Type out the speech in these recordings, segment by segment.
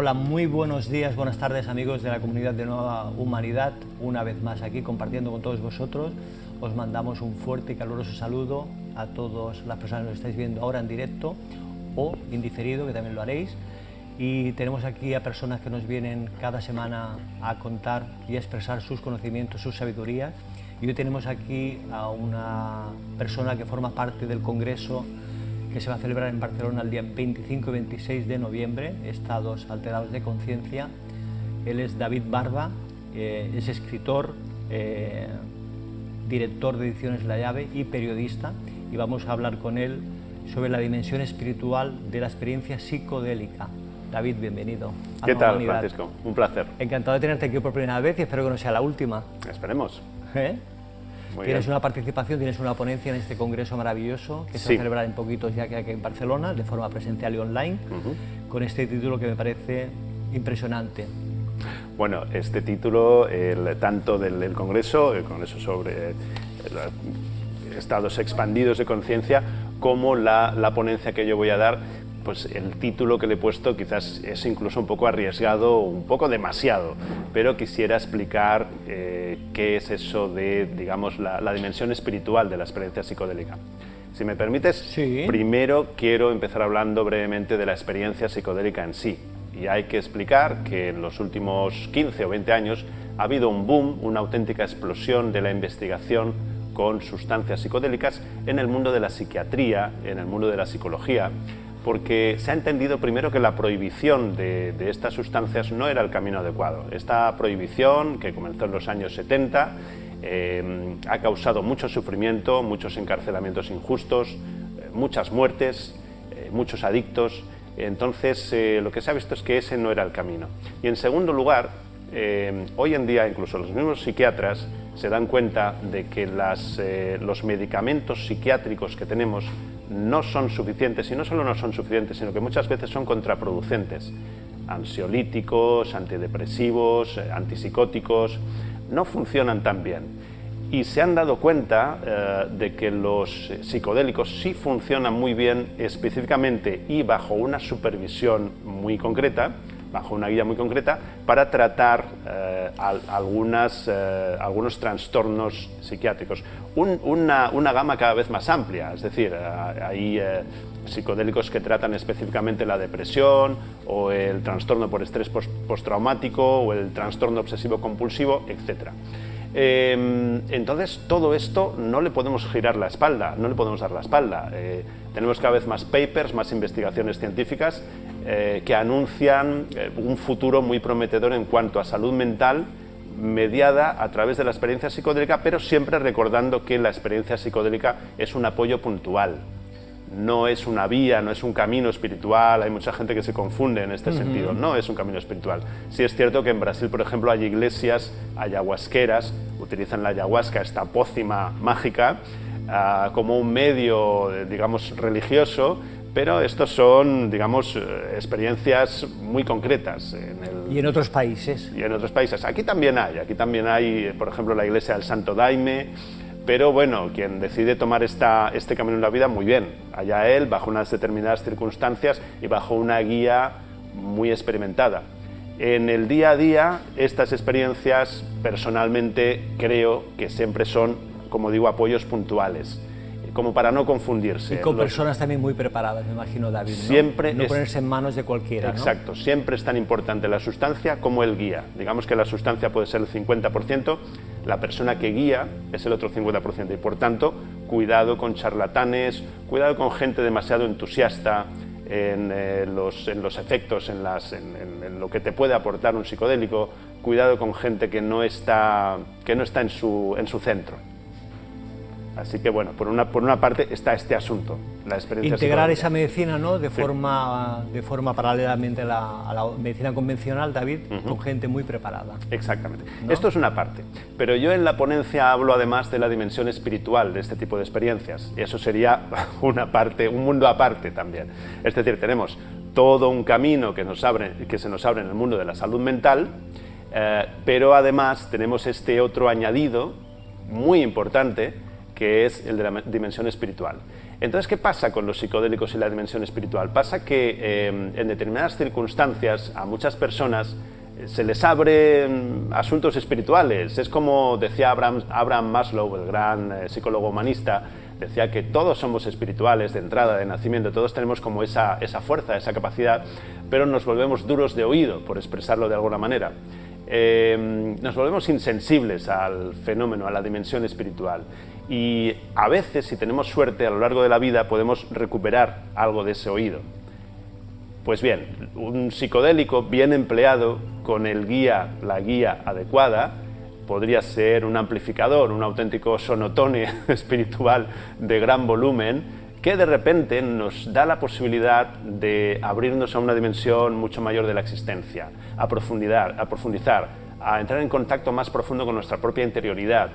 Hola, muy buenos días, buenas tardes amigos de la comunidad de Nueva Humanidad. Una vez más aquí compartiendo con todos vosotros. Os mandamos un fuerte y caluroso saludo a todas las personas que nos estáis viendo ahora en directo o en diferido, que también lo haréis. Y tenemos aquí a personas que nos vienen cada semana a contar y a expresar sus conocimientos, sus sabidurías. Y hoy tenemos aquí a una persona que forma parte del Congreso que se va a celebrar en Barcelona el día 25 y 26 de noviembre, Estados Alterados de Conciencia. Él es David Barba, es escritor, director de Ediciones La Llave y periodista, y vamos a hablar con él sobre la dimensión espiritual de la experiencia psicodélica. David, bienvenido. ¿Qué tal, Francisco? Un placer. Encantado de tenerte aquí por primera vez y espero que no sea la última. Esperemos. Tienes una participación, tienes una ponencia en este congreso maravilloso que se va a celebrar en poquitos ya que aquí en Barcelona, de forma presencial y online, con este título que me parece impresionante. Bueno, este título, tanto del congreso, el congreso sobre estados expandidos de conciencia, como la ponencia que yo voy a dar, pues el título que le he puesto quizás es incluso un poco arriesgado, un poco demasiado, pero quisiera explicar qué es eso de, digamos, la dimensión espiritual de la experiencia psicodélica. Si me permites, primero quiero empezar hablando brevemente de la experiencia psicodélica en sí. Y hay que explicar que en los últimos 15 o 20 años ha habido un boom, una auténtica explosión de la investigación con sustancias psicodélicas en el mundo de la psiquiatría, en el mundo de la psicología, porque se ha entendido primero que la prohibición de estas sustancias no era el camino adecuado. Esta prohibición, que comenzó en los años 70, ha causado mucho sufrimiento, muchos encarcelamientos injustos, muchas muertes, muchos adictos. Entonces, lo que se ha visto es que ese no era el camino. Y en segundo lugar, hoy en día incluso los mismos psiquiatras se dan cuenta de que los medicamentos psiquiátricos que tenemos no son suficientes, y no solo no son suficientes, sino que muchas veces son contraproducentes. Ansiolíticos, antidepresivos, antipsicóticos, no funcionan tan bien. Y se han dado cuenta de que los psicodélicos sí funcionan muy bien específicamente y bajo una supervisión muy concreta, bajo una guía muy concreta, para tratar algunos trastornos psiquiátricos. Una gama cada vez más amplia, es decir, hay psicodélicos que tratan específicamente la depresión, o el trastorno por estrés postraumático, o el trastorno obsesivo-compulsivo, etc. Entonces, todo esto no le podemos girar la espalda, no le podemos dar la espalda. Tenemos cada vez más papers, más investigaciones científicas que anuncian un futuro muy prometedor en cuanto a salud mental, mediada a través de la experiencia psicodélica, pero siempre recordando que la experiencia psicodélica es un apoyo puntual. No es una vía, no es un camino espiritual. Hay mucha gente que se confunde en este sentido. No es un camino espiritual. Sí es cierto que en Brasil, por ejemplo, hay iglesias ayahuasqueras, utilizan la ayahuasca, esta pócima mágica, como un medio, digamos, religioso, pero estos son, digamos, experiencias muy concretas. ¿Y en otros países? Y en otros países. Aquí también hay, por ejemplo, la iglesia del Santo Daime. Pero bueno, quien decide tomar este camino en la vida, muy bien, allá él, bajo unas determinadas circunstancias y bajo una guía muy experimentada. En el día a día, estas experiencias, personalmente, creo que siempre son, como digo, apoyos puntuales, como para no confundirse. Y con personas también muy preparadas, me imagino, David, ¿no? Siempre no ponerse en manos de cualquiera, exacto, ¿no? Siempre es tan importante la sustancia como el guía. Digamos que la sustancia puede ser el 50%, la persona que guía es el otro 50%, y por tanto, cuidado con charlatanes, cuidado con gente demasiado entusiasta en los efectos, en lo que te puede aportar un psicodélico, cuidado con gente que no está en su centro. Así que bueno, por una parte está este asunto, la experiencia integrar psicológica. esa medicina, ¿no? de forma paralelamente a la medicina convencional, David, con gente muy preparada. Exactamente. ¿No? Esto es una parte, pero yo en la ponencia hablo además de la dimensión espiritual de este tipo de experiencias, y eso sería una parte, un mundo aparte también. Es decir, tenemos todo un camino que se nos abre en el mundo de la salud mental, pero además tenemos este otro añadido muy importante, que es el de la dimensión espiritual. Entonces, ¿qué pasa con los psicodélicos y la dimensión espiritual? Pasa que en determinadas circunstancias a muchas personas se les abren asuntos espirituales. Es como decía Abraham Maslow, el gran psicólogo humanista, decía que todos somos espirituales de entrada, de nacimiento, todos tenemos como esa fuerza, esa capacidad, pero nos volvemos duros de oído, por expresarlo de alguna manera. Nos volvemos insensibles al fenómeno, a la dimensión espiritual. Y a veces, si tenemos suerte, a lo largo de la vida podemos recuperar algo de ese oído. Pues bien, un psicodélico bien empleado, con la guía adecuada, podría ser un amplificador, un auténtico sonotone espiritual de gran volumen, que de repente nos da la posibilidad de abrirnos a una dimensión mucho mayor de la existencia, a profundizar, a entrar en contacto más profundo con nuestra propia interioridad,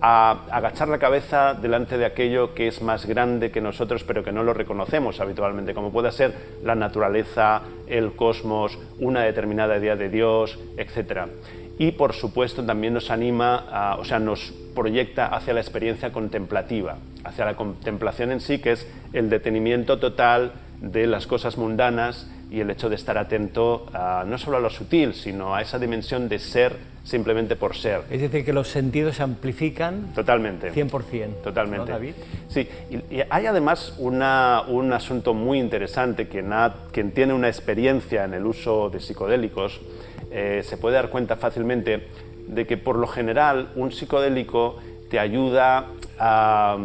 a agachar la cabeza delante de aquello que es más grande que nosotros, pero que no lo reconocemos habitualmente, como puede ser la naturaleza, el cosmos, una determinada idea de Dios, etc. Y por supuesto también nos anima, nos proyecta hacia la experiencia contemplativa, hacia la contemplación en sí, que es el detenimiento total de las cosas mundanas y el hecho de estar atento no solo a lo sutil, sino a esa dimensión de ser simplemente por ser. Es decir, que los sentidos se amplifican. Totalmente. 100%. Totalmente. ¿No, David? Sí, y hay además un asunto muy interesante. Quien tiene una experiencia en el uso de psicodélicos se puede dar cuenta fácilmente de que por lo general un psicodélico te ayuda a...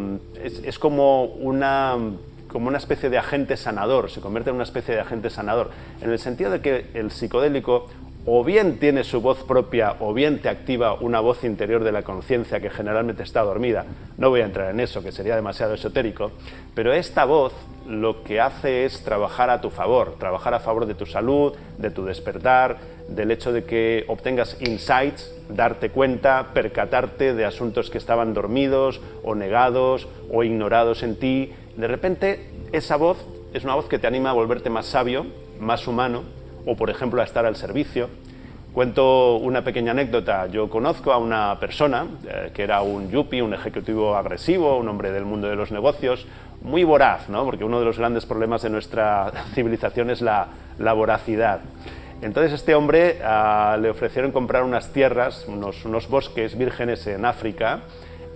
es como una especie de agente sanador, se convierte en una especie de agente sanador, en el sentido de que el psicodélico o bien tiene su voz propia o bien te activa una voz interior de la conciencia que generalmente está dormida. No voy a entrar en eso, que sería demasiado esotérico, pero esta voz lo que hace es trabajar a tu favor, trabajar a favor de tu salud, de tu despertar, del hecho de que obtengas insights, darte cuenta, percatarte de asuntos que estaban dormidos o negados o ignorados en ti. De repente, esa voz es una voz que te anima a volverte más sabio, más humano, o por ejemplo a estar al servicio. Cuento una pequeña anécdota. Yo conozco a una persona que era un yuppie, un ejecutivo agresivo, un hombre del mundo de los negocios, muy voraz, ¿no? Porque uno de los grandes problemas de nuestra civilización es la voracidad. Entonces este hombre le ofrecieron comprar unas tierras, unos bosques vírgenes en África,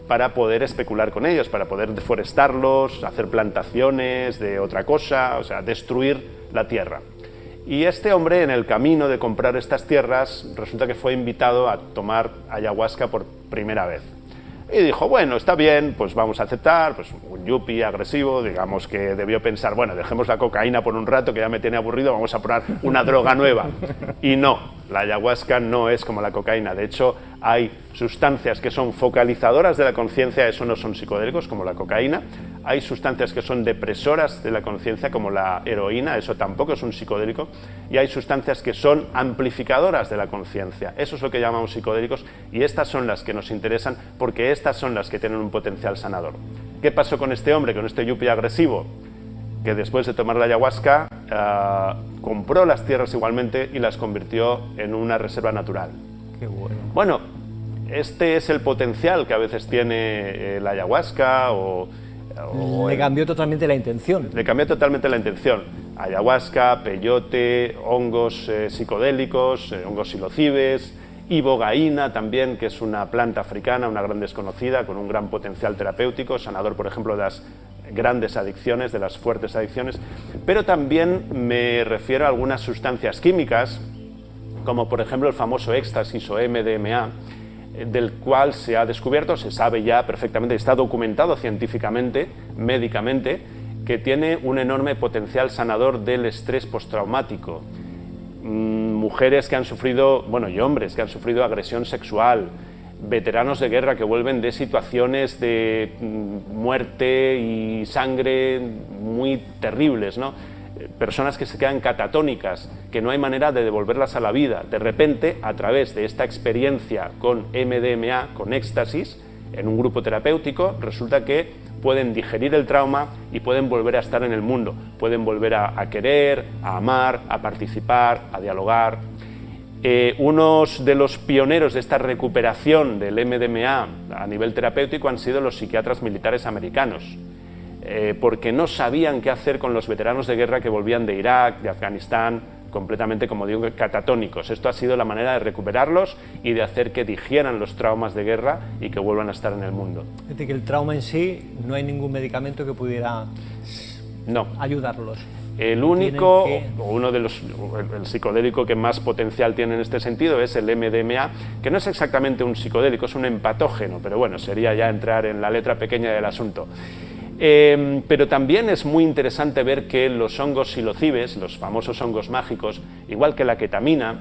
para poder especular con ellos, para poder deforestarlos, hacer plantaciones de otra cosa, o sea, destruir la tierra. Y este hombre, en el camino de comprar estas tierras, resulta que fue invitado a tomar ayahuasca por primera vez. Y dijo, bueno, está bien, pues vamos a aceptar, pues un yuppie agresivo, digamos que debió pensar, bueno, dejemos la cocaína por un rato, que ya me tiene aburrido, vamos a probar una droga nueva. Y no, la ayahuasca no es como la cocaína, de hecho hay sustancias que son focalizadoras de la conciencia, eso no son psicodélicos como la cocaína, hay sustancias que son depresoras de la conciencia como la heroína, eso tampoco es un psicodélico, y hay sustancias que son amplificadoras de la conciencia, eso es lo que llamamos psicodélicos, y estas son las que nos interesan porque estas son las que tienen un potencial sanador. ¿Qué pasó con este hombre, con este yuppie agresivo? Que después de tomar la ayahuasca compró las tierras igualmente y las convirtió en una reserva natural. Qué bueno. Bueno, este es el potencial que a veces tiene la ayahuasca Le cambió totalmente la intención. Le cambió totalmente la intención. Ayahuasca, peyote, hongos psicodélicos, hongos psilocibes, ibogaína también, que es una planta africana, una gran desconocida, con un gran potencial terapéutico, sanador, por ejemplo, de las grandes adicciones, de las fuertes adicciones, pero también me refiero a algunas sustancias químicas, como por ejemplo el famoso éxtasis o MDMA, del cual se ha descubierto, se sabe ya perfectamente, está documentado científicamente, médicamente, que tiene un enorme potencial sanador del estrés postraumático. Mujeres que han sufrido, bueno, y hombres que han sufrido agresión sexual, veteranos de guerra que vuelven de situaciones de muerte y sangre muy terribles, ¿no? Personas que se quedan catatónicas, que no hay manera de devolverlas a la vida. De repente, a través de esta experiencia con MDMA, con éxtasis, en un grupo terapéutico, resulta que pueden digerir el trauma y pueden volver a estar en el mundo, pueden volver a querer, a amar, a participar, a dialogar. Unos de los pioneros de esta recuperación del MDMA a nivel terapéutico han sido los psiquiatras militares americanos, porque no sabían qué hacer con los veteranos de guerra que volvían de Irak, de Afganistán, completamente, como digo, catatónicos. Esto ha sido la manera de recuperarlos y de hacer que digieran los traumas de guerra y que vuelvan a estar en el mundo. Es decir, que el trauma en sí, no hay ningún medicamento que pudiera ayudarlos. El único, uno de los, el psicodélico que más potencial tiene en este sentido es el MDMA, que no es exactamente un psicodélico, es un empatógeno, pero bueno, sería ya entrar en la letra pequeña del asunto. Pero también es muy interesante ver que los hongos psilocibes, los famosos hongos mágicos, igual que la ketamina,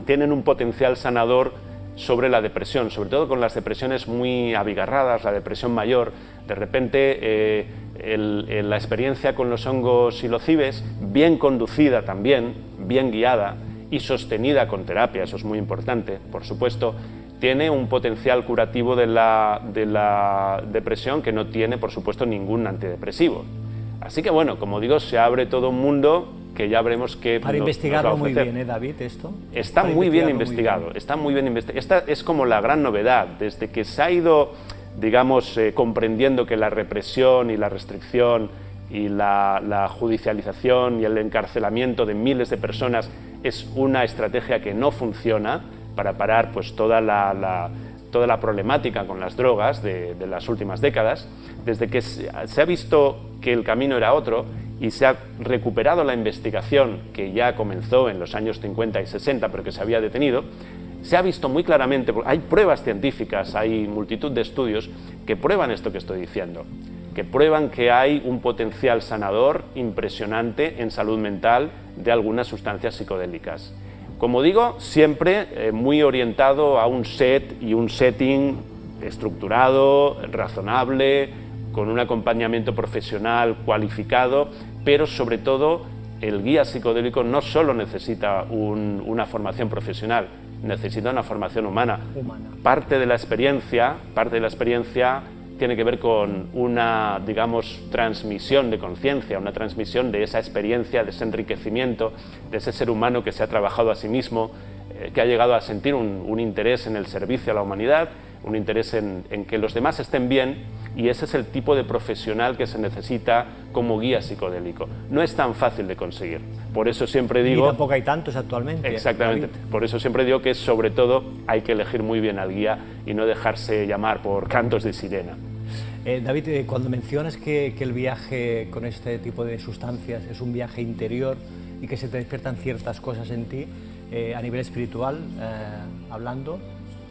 tienen un potencial sanador sobre la depresión, sobre todo con las depresiones muy abigarradas, la depresión mayor. De repente la experiencia con los hongos psilocibes, bien conducida también, bien guiada y sostenida con terapia, eso es muy importante, por supuesto, tiene un potencial curativo de la depresión que no tiene, por supuesto, ningún antidepresivo. Así que bueno, como digo, se abre todo un mundo que ya veremos qué para investigarlo muy bien, David, esto. Está muy bien investigado, está muy bien investigado. Esta es como la gran novedad, desde que se ha ido, digamos, comprendiendo que la represión y la restricción y la judicialización y el encarcelamiento de miles de personas es una estrategia que no funciona para parar pues toda la problemática con las drogas de las últimas décadas. Desde que se ha visto que el camino era otro y se ha recuperado la investigación que ya comenzó en los años 50 y 60, pero que se había detenido, se ha visto muy claramente, hay pruebas científicas, hay multitud de estudios que prueban esto que estoy diciendo, que prueban que hay un potencial sanador impresionante en salud mental de algunas sustancias psicodélicas. Como digo, siempre muy orientado a un set y un setting estructurado, razonable, con un acompañamiento profesional cualificado, pero sobre todo el guía psicodélico no solo necesita una formación profesional, necesita una formación humana. Parte de la experiencia tiene que ver con una, digamos, transmisión de conciencia, una transmisión de esa experiencia, de ese enriquecimiento, de ese ser humano que se ha trabajado a sí mismo, que ha llegado a sentir un interés en el servicio a la humanidad, un interés en que los demás estén bien, y ese es el tipo de profesional que se necesita como guía psicodélico. No es tan fácil de conseguir, por eso siempre digo... Y tampoco hay tantos actualmente. Exactamente, David. Por eso siempre digo que sobre todo hay que elegir muy bien al guía y no dejarse llamar por cantos de sirena. David, cuando mencionas que el viaje con este tipo de sustancias es un viaje interior y que se te despiertan ciertas cosas en ti, a nivel espiritual, hablando,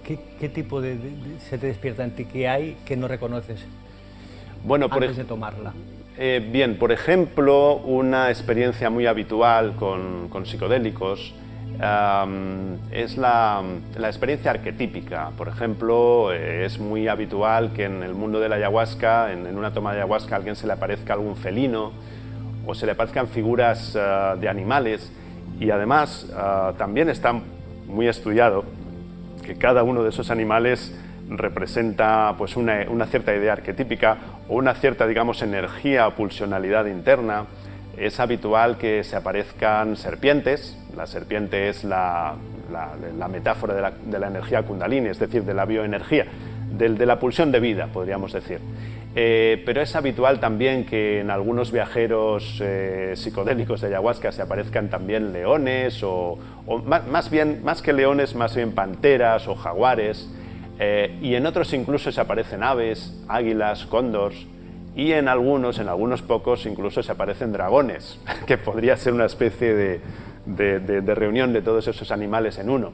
¿qué tipo se te despierta en ti? ¿Qué hay que no reconoces antes de tomarla? Bien, por ejemplo, una experiencia muy habitual con psicodélicos es la experiencia arquetípica. Por ejemplo, es muy habitual que en el mundo de la ayahuasca, en una toma de ayahuasca, a alguien se le aparezca algún felino o se le aparezcan figuras de animales, y además también está muy estudiado que cada uno de esos animales representa pues una cierta idea arquetípica o una cierta, digamos, energía o pulsionalidad interna. Es habitual que se aparezcan serpientes. La serpiente es la metáfora de la energía kundalini, es decir, de la bioenergía, de la pulsión de vida, podríamos decir. Pero es habitual también que en algunos viajeros psicodélicos de ayahuasca se aparezcan también leones o más que leones, más bien panteras o jaguares, y en otros incluso se aparecen aves, águilas, cóndores, y en algunos pocos incluso se aparecen dragones, que podría ser una especie de reunión de todos esos animales en uno.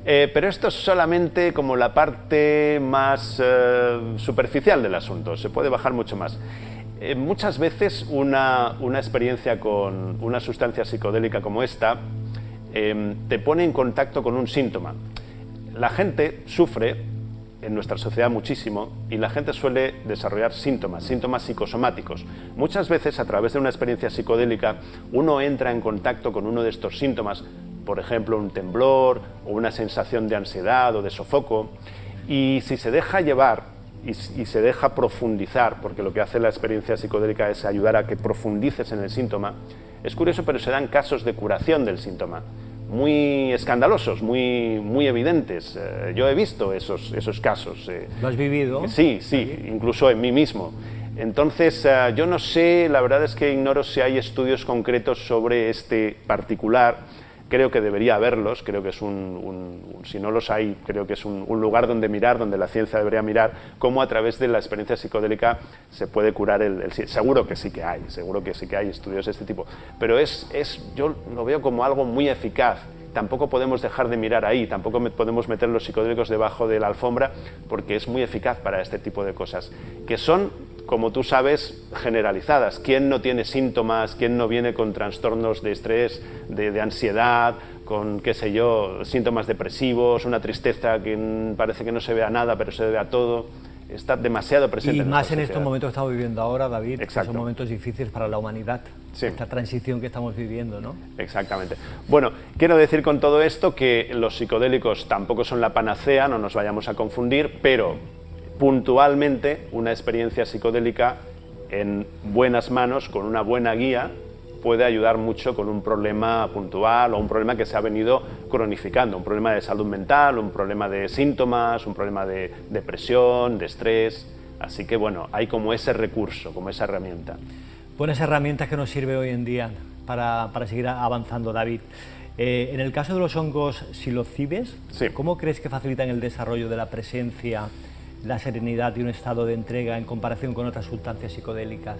Pero esto es solamente como la parte más superficial del asunto, se puede bajar mucho más. Muchas veces una experiencia con una sustancia psicodélica como esta te pone en contacto con un síntoma. La gente sufre en nuestra sociedad muchísimo y la gente suele desarrollar síntomas psicosomáticos. Muchas veces a través de una experiencia psicodélica uno entra en contacto con uno de estos síntomas, por ejemplo un temblor o una sensación de ansiedad o de sofoco, y si se deja llevar y se deja profundizar, porque lo que hace la experiencia psicodélica es ayudar a que profundices en el síntoma, es curioso, pero se dan casos de curación del síntoma. muy escandalosos, muy evidentes. Yo he visto esos casos. ¿Lo has vivido? Sí, incluso en mí mismo. Entonces, yo no sé, la verdad es que ignoro si hay estudios concretos sobre este particular. Creo que debería haberlos, creo que es si no los hay, creo que es un lugar donde mirar, donde la ciencia debería mirar cómo a través de la experiencia psicodélica se puede curar el seguro que sí que hay estudios de este tipo, pero yo lo veo como algo muy eficaz. Tampoco podemos dejar de mirar ahí, tampoco podemos meter los psicodélicos debajo de la alfombra, porque es muy eficaz para este tipo de cosas, que son, como tú sabes, generalizadas. ¿Quién no tiene síntomas? ¿Quién no viene con trastornos de estrés, de ansiedad, con, qué sé yo, síntomas depresivos, una tristeza que parece que no se ve a nada, pero se debe a todo? Está demasiado presente. Y más en estos momentos que estamos viviendo ahora, David, que Exacto. son momentos difíciles para la humanidad, sí. Esta transición que estamos viviendo, ¿no? Exactamente. Bueno, quiero decir con todo esto que los psicodélicos tampoco son la panacea, no nos vayamos a confundir, pero puntualmente una experiencia psicodélica en buenas manos, con una buena guía, puede ayudar mucho con un problema puntual o un problema que se ha venido cronificando, un problema de salud mental, un problema de síntomas, un problema de depresión, de estrés. Así que bueno, hay como ese recurso, como esa herramienta. Buenas herramientas que nos sirve hoy en día para seguir avanzando, David. En el caso de los hongos psilocibes, sí. ¿Cómo crees que facilitan el desarrollo de la presencia, la serenidad y un estado de entrega en comparación con otras sustancias psicodélicas?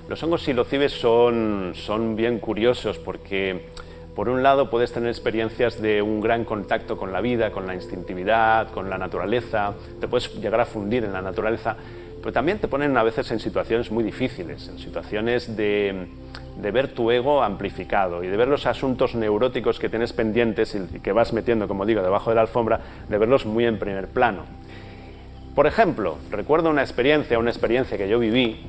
Los hongos psilocibes son bien curiosos porque, por un lado, puedes tener experiencias de un gran contacto con la vida, con la instintividad, con la naturaleza, te puedes llegar a fundir en la naturaleza, pero también te ponen a veces en situaciones muy difíciles, en situaciones de ver tu ego amplificado y de ver los asuntos neuróticos que tienes pendientes y que vas metiendo, como digo, debajo de la alfombra, de verlos muy en primer plano. Por ejemplo, recuerdo una experiencia que yo viví.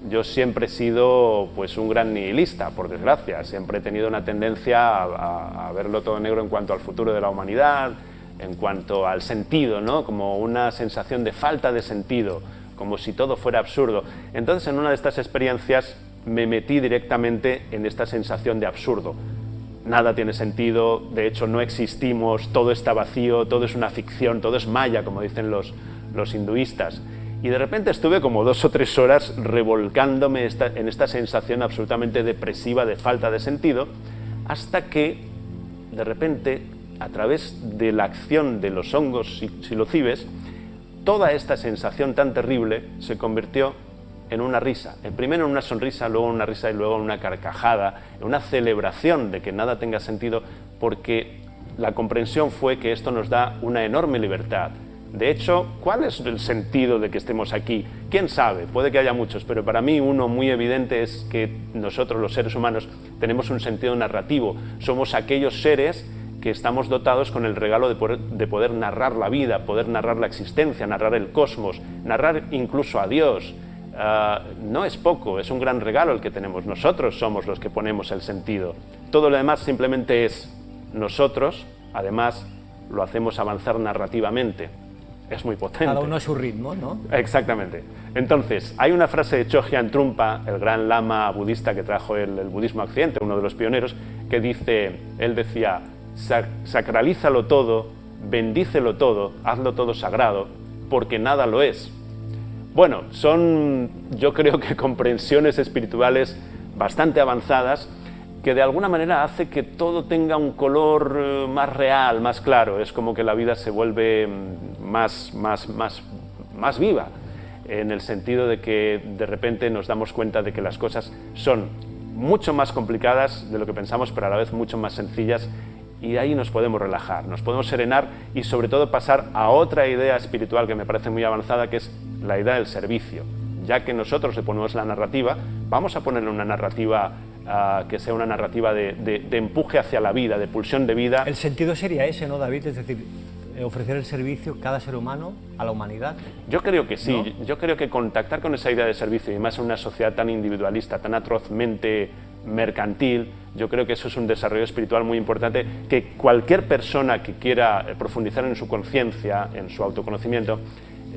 Yo siempre he sido pues, un gran nihilista, por desgracia. Siempre he tenido una tendencia a verlo todo negro en cuanto al futuro de la humanidad, en cuanto al sentido, ¿no? Como una sensación de falta de sentido, como si todo fuera absurdo. Entonces, en una de estas experiencias me metí directamente en esta sensación de absurdo. Nada tiene sentido, de hecho no existimos, todo está vacío, todo es una ficción, todo es maya, como dicen los hinduistas. Y de repente estuve como 2 o 3 horas revolcándome en esta sensación absolutamente depresiva de falta de sentido, hasta que, de repente, a través de la acción de los hongos psilocibes, toda esta sensación tan terrible se convirtió en una risa. Primero en una sonrisa, luego en una risa y luego en una carcajada, en una celebración de que nada tenga sentido, porque la comprensión fue que esto nos da una enorme libertad. De hecho, ¿cuál es el sentido de que estemos aquí? ¿Quién sabe? Puede que haya muchos, pero para mí uno muy evidente es que nosotros, los seres humanos, tenemos un sentido narrativo. Somos aquellos seres que estamos dotados con el regalo de poder narrar la vida, poder narrar la existencia, narrar el cosmos, narrar incluso a Dios. No es poco, es un gran regalo el que tenemos. Nosotros somos los que ponemos el sentido. Todo lo demás simplemente es nosotros, además lo hacemos avanzar narrativamente. Es muy potente. Cada uno a su ritmo, ¿no? Exactamente. Entonces, hay una frase de Chögyam Trungpa, el gran lama budista que trajo el budismo a Occidente, uno de los pioneros, que dice, él decía, sacralízalo todo, bendícelo todo, hazlo todo sagrado, porque nada lo es. Bueno, son, yo creo que comprensiones espirituales bastante avanzadas, que de alguna manera hace que todo tenga un color más real, más claro. Es como que la vida se vuelve más viva, en el sentido de que de repente nos damos cuenta de que las cosas son mucho más complicadas de lo que pensamos, pero a la vez mucho más sencillas, y ahí nos podemos relajar, nos podemos serenar y sobre todo pasar a otra idea espiritual que me parece muy avanzada, que es la idea del servicio. Ya que nosotros le ponemos la narrativa, vamos a ponerle una narrativa que sea una narrativa de empuje hacia la vida, de pulsión de vida. El sentido sería ese, ¿no, David? Es decir, ofrecer el servicio cada ser humano a la humanidad. Yo creo que sí, ¿no? Yo creo que contactar con esa idea de servicio, y más en una sociedad tan individualista, tan atrozmente mercantil, yo creo que eso es un desarrollo espiritual muy importante, que cualquier persona que quiera profundizar en su conciencia, en su autoconocimiento,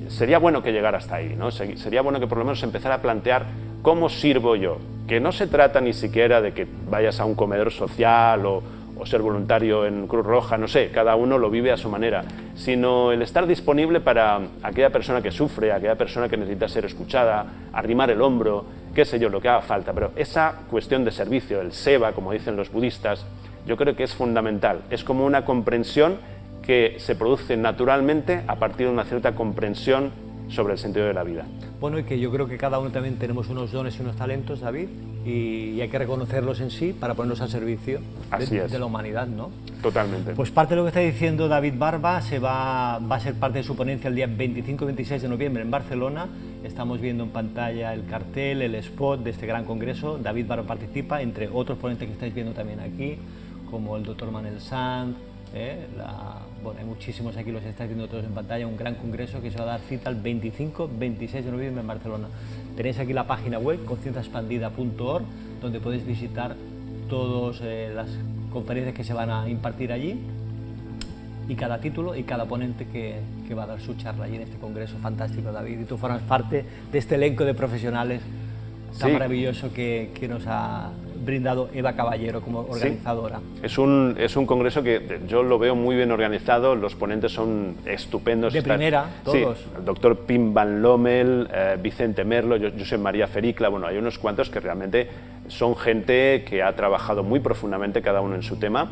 sería bueno que llegara hasta ahí, ¿no? Sería bueno que por lo menos empezara a plantear cómo sirvo yo. que no se trata ni siquiera de que vayas a un comedor social o ser voluntario en Cruz Roja, no sé, cada uno lo vive a su manera, sino el estar disponible para aquella persona que sufre, aquella persona que necesita ser escuchada, arrimar el hombro, qué sé yo, lo que haga falta. Pero esa cuestión de servicio, el seva, como dicen los budistas, yo creo que es fundamental. Es como una comprensión que se produce naturalmente a partir de una cierta comprensión sobre el sentido de la vida. Bueno, y que yo creo que cada uno también tenemos unos dones y unos talentos, David, y hay que reconocerlos en sí para ponerlos al servicio de la humanidad, ¿no? Totalmente. Pues parte de lo que está diciendo David Barba va a ser parte de su ponencia el día 25 y 26 de noviembre en Barcelona. Estamos viendo en pantalla el cartel, el spot de este gran congreso. David Barba participa, entre otros ponentes que estáis viendo también aquí, como el doctor Manel Sanz, bueno, hay muchísimos aquí, los estáis viendo todos en pantalla, un gran congreso que se va a dar cita el 25-26 de noviembre en Barcelona. Tenéis aquí la página web, concienciaexpandida.org, donde podéis visitar todas las conferencias que se van a impartir allí y cada título y cada ponente que va a dar su charla allí en este congreso fantástico, David. Y tú formas parte de este elenco de profesionales tan maravilloso que nos ha brindado Eva Caballero como organizadora. Sí. Es un congreso que yo lo veo muy bien organizado, los ponentes son estupendos. De primera, todos. Sí, el doctor Pim Van Lommel, Vicente Merlo, Josep María Fericla, bueno, hay unos cuantos que realmente son gente que ha trabajado muy profundamente cada uno en su tema,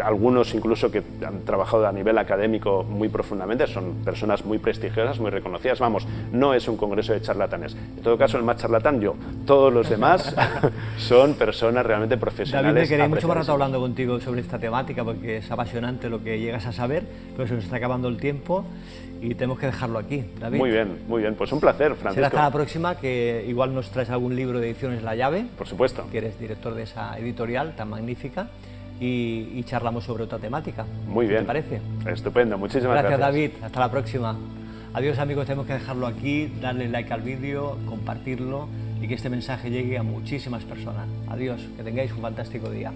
algunos incluso que han trabajado a nivel académico muy profundamente, son personas muy prestigiosas, muy reconocidas, vamos, no es un congreso de charlatanes. En todo caso, el más charlatán yo, todos los demás son personas realmente profesionales. David, me quedé mucho más rato hablando contigo sobre esta temática porque es apasionante lo que llegas a saber, pero se nos está acabando el tiempo y tenemos que dejarlo aquí, David. Muy bien, pues un placer, Francisco. Será hasta la próxima, que igual nos traes algún libro de Ediciones La Llave. Por supuesto. Que eres director de esa editorial tan magnífica y charlamos sobre otra temática. Muy bien. ¿Te parece? Estupendo, muchísimas gracias. Gracias, David. Hasta la próxima. Adiós, amigos, tenemos que dejarlo aquí, darle like al vídeo, compartirlo y que este mensaje llegue a muchísimas personas. Adiós, que tengáis un fantástico día.